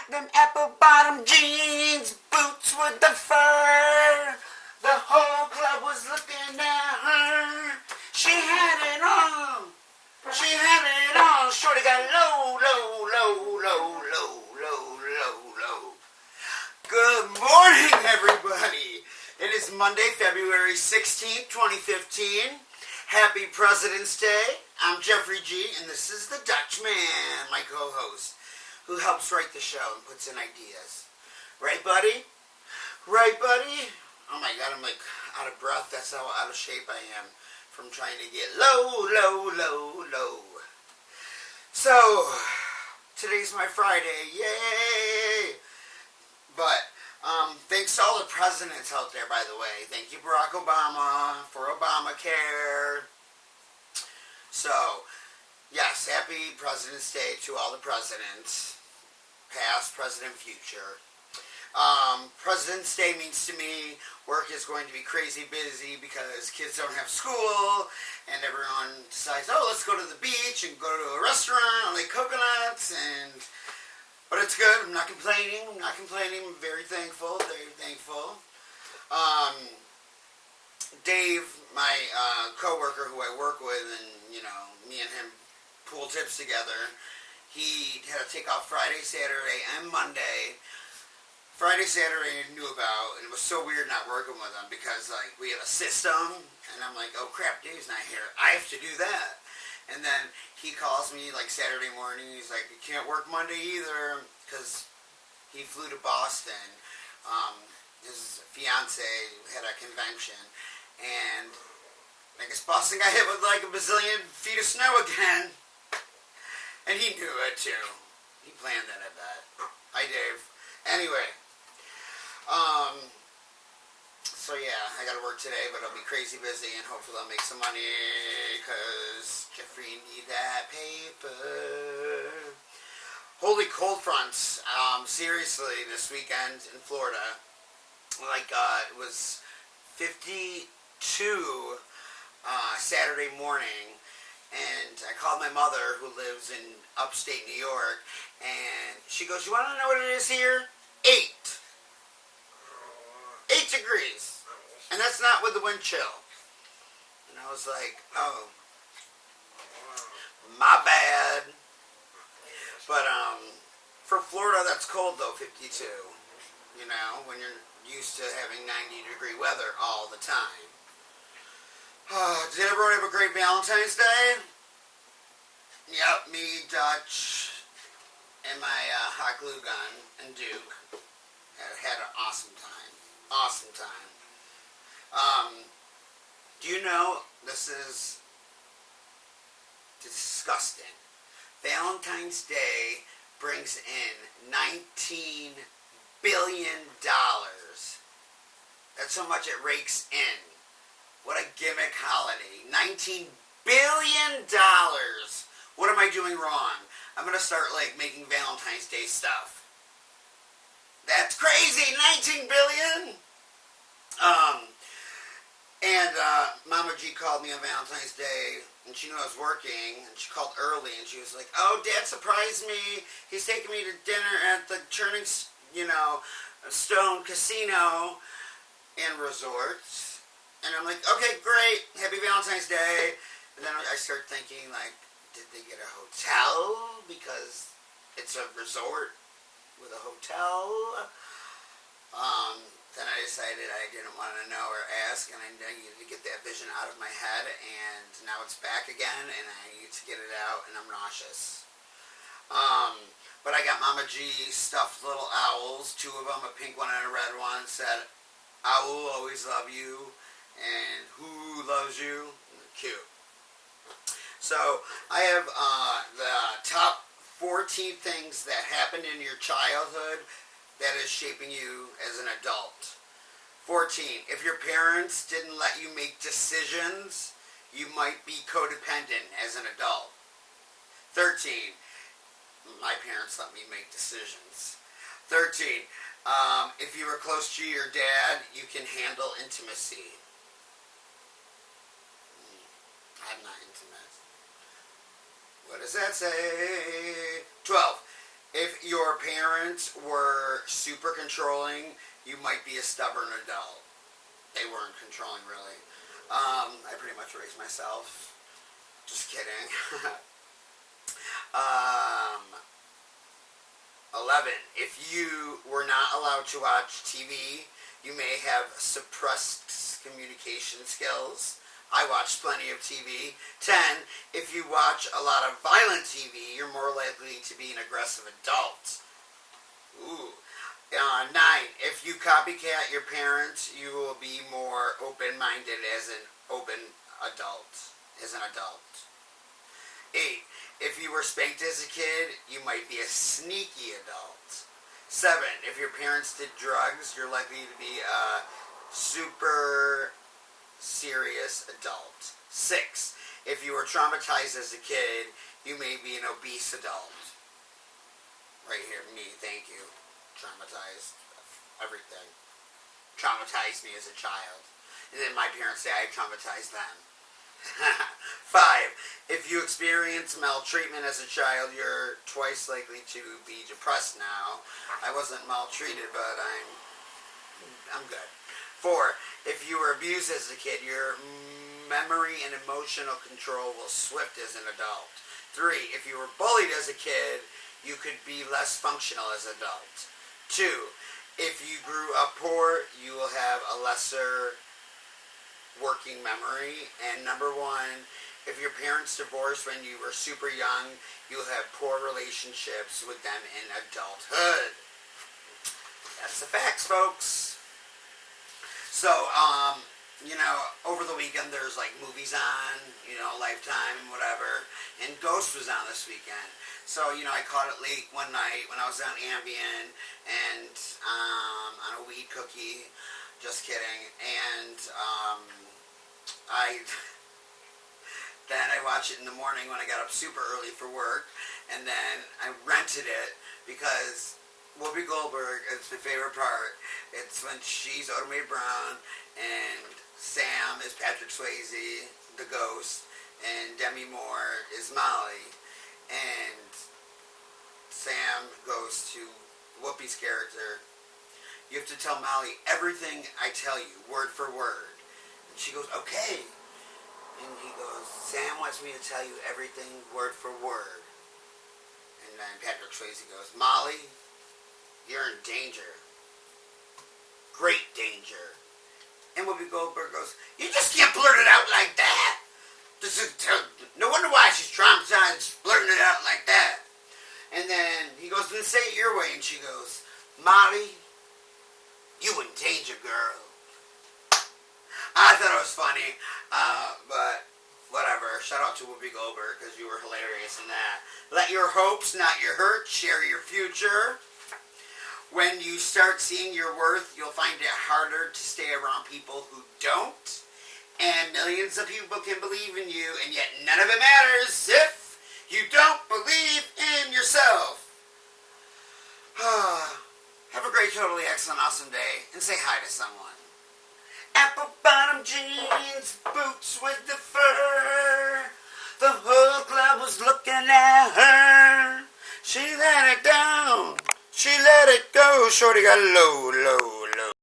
them apple-bottom jeans, boots with the fur. The whole club was looking at her. She had it on. She had it on. Shorty got low, low, low, low, low, low, low, low. Good morning, everybody. It is Monday, February 16th, 2015. Happy President's Day. I'm Jeffrey G, and this is the Dutchman, my co-host, who helps write the show and puts in ideas. Right, buddy? Right, buddy? Oh my God, I'm like out of breath. That's how out of shape I am from trying to get low, low, low, low. So, today's my Friday. Yay! But, thanks to all the presidents out there, by the way. Thank you, Barack Obama, for Obamacare. So, yes, happy President's Day to all the presidents, past, present, future. President's Day means to me work is going to be crazy busy because kids don't have school and everyone decides, oh, let's go to the beach and go to a restaurant and Lake Coconuts, but it's good. I'm not complaining. I'm very thankful, Dave, my co-worker who I work with, and me and him pool tips together, he had to take off Friday, Saturday, and Monday. Friday, Saturday, I knew about, and it was so weird not working with him because, we have a system, and I'm like, oh crap, Dave's not here. I have to do that. And then he calls me, Saturday morning, he's like, you can't work Monday either, because he flew to Boston. His fiance had a convention, and I guess Boston got hit with, a bazillion feet of snow again. And he knew it, too. He planned it, I bet. Hi, Dave. Anyway. So yeah, I gotta work today, but I'll be crazy busy, and hopefully I'll make some money, because Jeffrey need that paper. Holy cold fronts. Seriously, this weekend in Florida, it was 52 Saturday morning, and I called my mother, who lives in upstate New York, and she goes, you want to know what it is here? 8 degrees. And that's not with the wind chill. And I was like, oh, my bad. But, for Florida, that's cold, though, 52. When you're used to having 90-degree weather all the time. Did everyone have a great Valentine's Day? Yep, me, Dutch, and my hot glue gun, and Duke. Had an awesome time. Awesome time. Do you know, this is disgusting. Valentine's Day brings in $19 billion. That's how much it rakes in. What a gimmick holiday. $19 billion. What am I doing wrong? I'm going to start, making Valentine's Day stuff. That's crazy! 19 billion! Mama G called me on Valentine's Day, and she knew I was working, and she called early, and she was like, oh, Dad surprised me. He's taking me to dinner at the Turning, Stone Casino and Resort. And I'm like, okay, great. Happy Valentine's Day. And then I start thinking, did they get a hotel? Because it's a resort with a hotel. Then I decided I didn't want to know or ask, and I needed to get that vision out of my head, and now it's back again, and I need to get it out, and I'm nauseous. But I got Mama G stuffed little owls, 2 of them, a pink one and a red one, said, I will always love you, and who loves you? Cute. So, I have the top 14 things that happened in your childhood that is shaping you as an adult. 14. If your parents didn't let you make decisions, you might be codependent as an adult. 13. My parents let me make decisions. 13. If you were close to your dad, you can handle intimacy. I'm not intimate. What does that say? 12. If your parents were super controlling, you might be a stubborn adult. They weren't controlling, really. I pretty much raised myself. Just kidding. 11. If you were not allowed to watch TV, you may have suppressed communication skills. I watched plenty of TV. 10. If you watch a lot of violent TV, you're more likely to be an aggressive adult. Ooh. 9. If you copycat your parents, you will be more open-minded as an adult. 8. If you were spanked as a kid, you might be a sneaky adult. 7. If your parents did drugs, you're likely to be a super serious adult. 6. If you were traumatized as a kid, you may be an obese adult. Right here, me, thank you. Traumatized. Everything. Traumatized me as a child. And then my parents say I traumatized them. 5. If you experience maltreatment as a child, you're twice likely to be depressed now. I wasn't maltreated, but I'm good. 4. If you were abused as a kid, your memory and emotional control will shift as an adult. 3. If you were bullied as a kid, you could be less functional as an adult. 2. If you grew up poor, you will have a lesser working memory. And number 1, if your parents divorced when you were super young, you'll have poor relationships with them in adulthood. That's the facts, folks. So, over the weekend there's like movies on, Lifetime and whatever, and Ghost was on this weekend. So, I caught it late one night when I was on Ambien and on a weed cookie. Just kidding. And then I watched it in the morning when I got up super early for work, and then I rented it because Whoopi Goldberg is my favorite part. It's when she's Oda Mae Brown, and Sam is Patrick Swayze, the ghost, and Demi Moore is Molly. And Sam goes to Whoopi's character, you have to tell Molly everything I tell you, word for word. And she goes, okay. And he goes, Sam wants me to tell you everything word for word. And then Patrick Swayze goes, Molly, you're in danger. Great danger. And Whoopi Goldberg goes, you just can't blurt it out like that. No wonder why she's traumatized, blurting it out like that. And then he goes, then say it your way. And she goes, Molly, you in danger, girl. I thought it was funny, but whatever. Shout out to Whoopi Goldberg, because you were hilarious in that. Let your hopes, not your hurt, share your future. When you start seeing your worth, you'll find it harder to stay around people who don't. And millions of people can believe in you, and yet none of it matters if you don't believe in yourself. Have a great, totally excellent, awesome day, and say hi to someone. Apple bottom jeans, boots with the fur. The whole club was looking at her. She let it down. She let it go. Shorty got low, low.